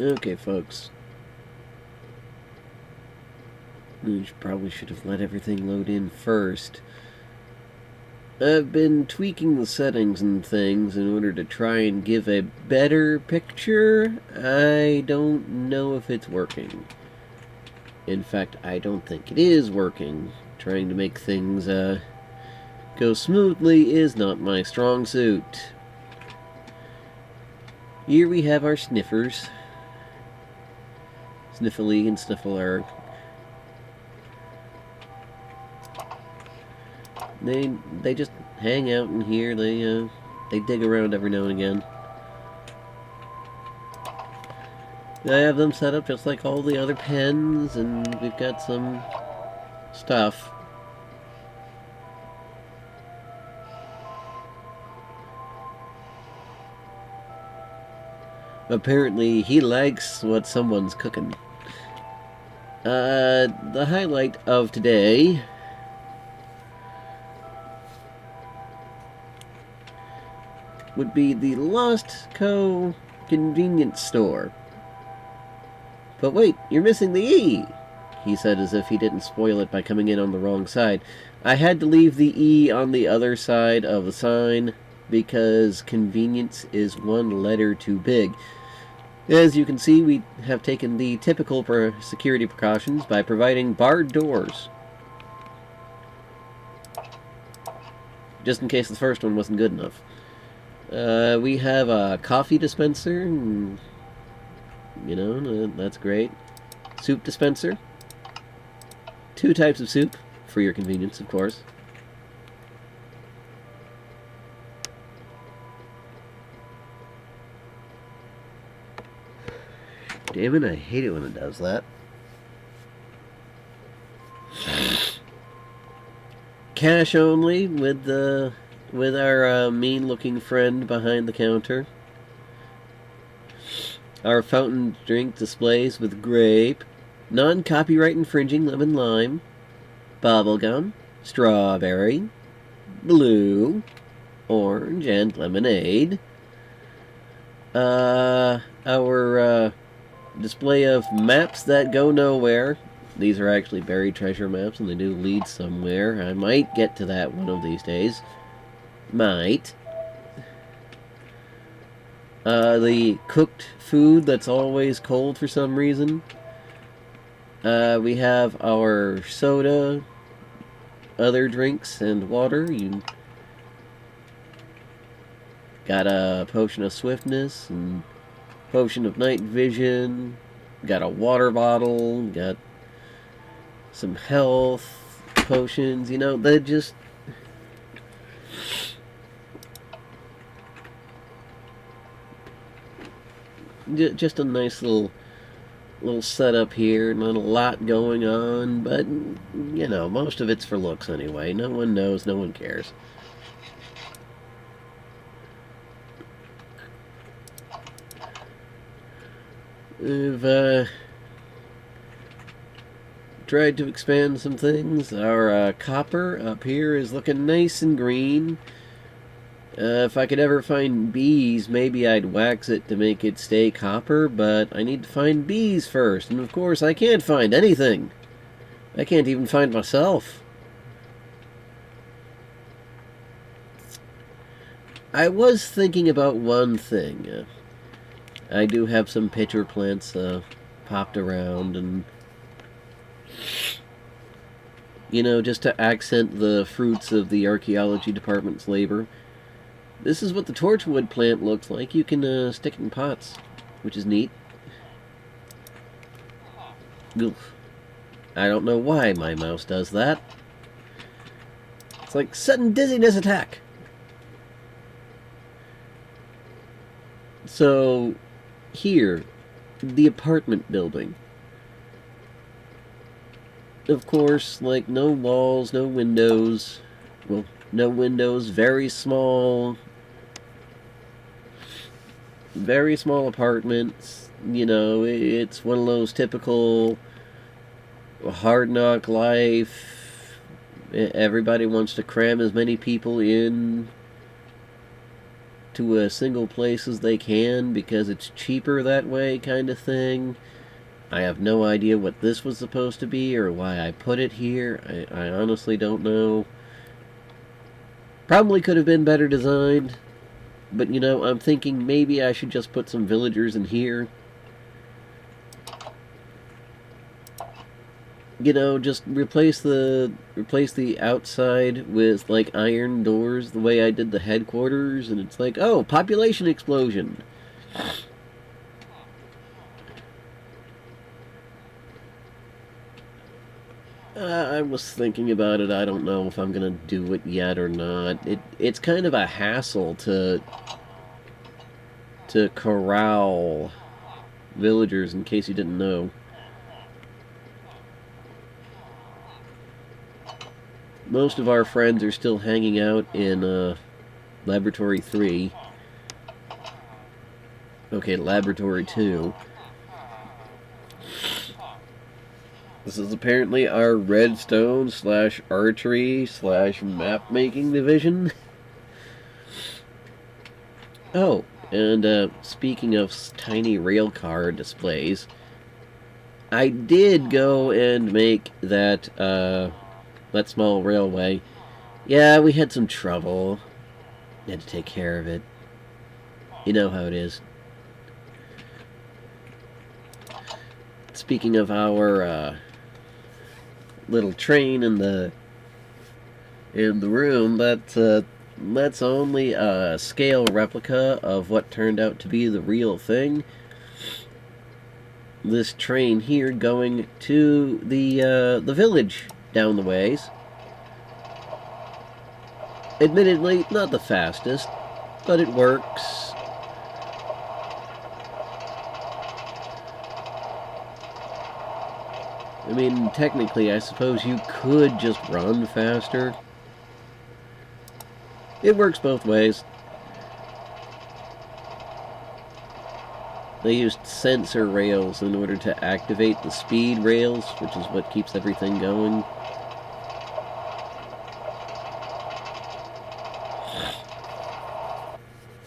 Okay, folks. Probably should have let everything load in first. I've been tweaking the settings and things in order to try and give a better picture. I don't know if it's working. In fact, I don't think it is working. Trying to make things go smoothly is not my strong suit. Here we have our sniffers. Sniffly and Sniffler. They just hang out in here. They dig around every now and again. I have them set up just like all the other pens, and we've got some stuff. Apparently, he likes what someone's cooking. The highlight of today would be the Lost Co. convenience store. But wait, you're missing the E, he said as if he didn't spoil it by coming in on the wrong side. I had to leave the E on the other side of the sign because convenience is one letter too big. As you can see, we have taken the typical security precautions by providing barred doors. Just in case the first one wasn't good enough. We have a coffee dispenser. You know, that's great. Soup dispenser. 2 types of soup, for your convenience, of course. Damn it, I hate it when it does that. Cash only with our mean-looking friend behind the counter. Our fountain drink displays with grape, non-copyright infringing lemon lime, bubblegum, strawberry, blue, orange, and lemonade. Our display of maps that go nowhere. These are actually buried treasure maps, and they do lead somewhere. I might get to that one of these days. Might. The cooked food that's always cold for some reason. We have our soda, other drinks, and water. You got a potion of swiftness and potion of night vision. Got a water bottle. Got some health potions. You know, they just a nice little setup here. Not a lot going on, but you know, most of it's for looks anyway. No one knows, no one cares. We've tried to expand some things. Our copper up here is looking nice and green. If I could ever find bees, maybe I'd wax it to make it stay copper, but I need to find bees first, and of course I can't find anything. I can't even find myself. I was thinking about one thing. I do have some pitcher plants popped around, and you know, just to accent the fruits of the archaeology department's labor. This is what the torchwood plant looks like. You can stick it in pots, which is neat. Oof. I don't know why my mouse does that. It's like sudden dizziness attack. So, here, the apartment building. Of course, like no walls, no windows. Well, no windows, very small apartments. You know, it's one of those typical hard knock life. Everybody wants to cram as many people in. to a single place as they can because it's cheaper that way, kind of thing. I have no idea what this was supposed to be or why I put it here. I honestly don't know. Probably could have been better designed, but you know, I'm thinking maybe I should just put some villagers in here. You know, just replace the outside with like iron doors the way I did the headquarters, and it's like, oh, population explosion. I was thinking about it. I don't know if I'm gonna do it yet or not. It's kind of a hassle to corral villagers, in case you didn't know. Most of our friends are still hanging out in Laboratory 3. Okay, Laboratory 2. This is apparently our redstone / archery / map making division. Oh, and speaking of tiny railcar displays, I did go and make that small railway. Yeah, we had some trouble. Had to take care of it. You know how it is. Speaking of our little train in the room, that's only a scale replica of what turned out to be the real thing. This train here going to the village down the ways. Admittedly, not the fastest, but it works. I mean, technically, I suppose you could just run faster. It works both ways. They used sensor rails in order to activate the speed rails, which is what keeps everything going.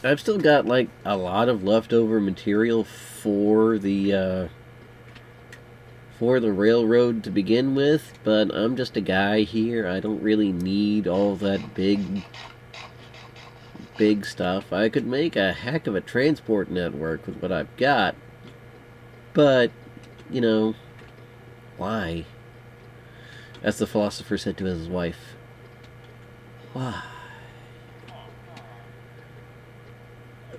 I've still got, like, a lot of leftover material for the railroad to begin with, but I'm just a guy here. I don't really need all that big stuff. I could make a heck of a transport network with what I've got, but, you know, why? As the philosopher said to his wife, why?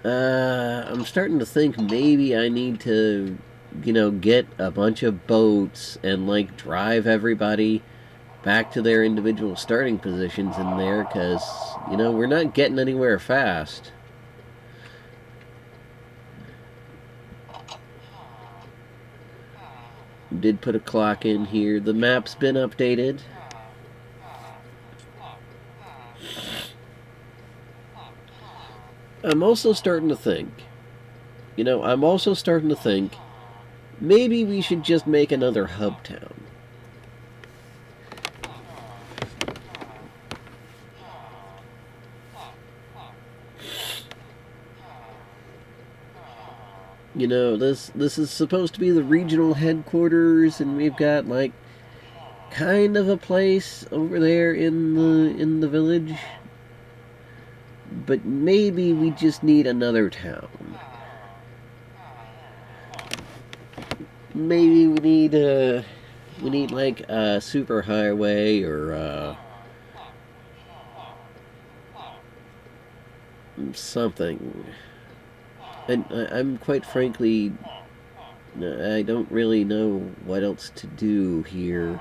I'm starting to think maybe I need to, you know, get a bunch of boats and, like, drive everybody back to their individual starting positions in there, because, you know, we're not getting anywhere fast. Did put a clock in here. The map's been updated. I'm also starting to think, maybe we should just make another hub town. You know, this is supposed to be the regional headquarters, and we've got, like, kind of a place over there in the village. But maybe we just need another town. Maybe we need like a super highway or something. And I'm quite frankly, I don't really know what else to do here.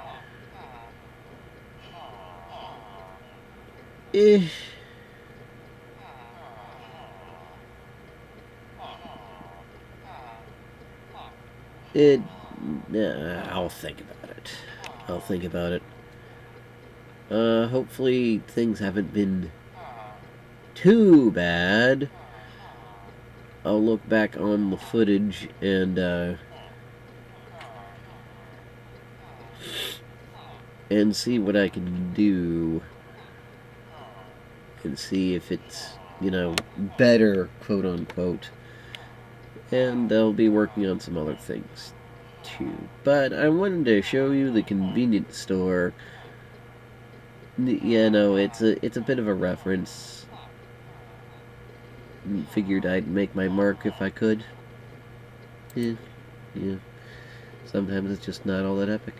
I'll think about it. Hopefully things haven't been too bad. I'll look back on the footage and see what I can do. And see if it's better, quote-unquote. And I'll be working on some other things, too. But I wanted to show you the convenience store. Yeah, no, it's a bit of a reference. Figured I'd make my mark if I could. Yeah. Sometimes it's just not all that epic.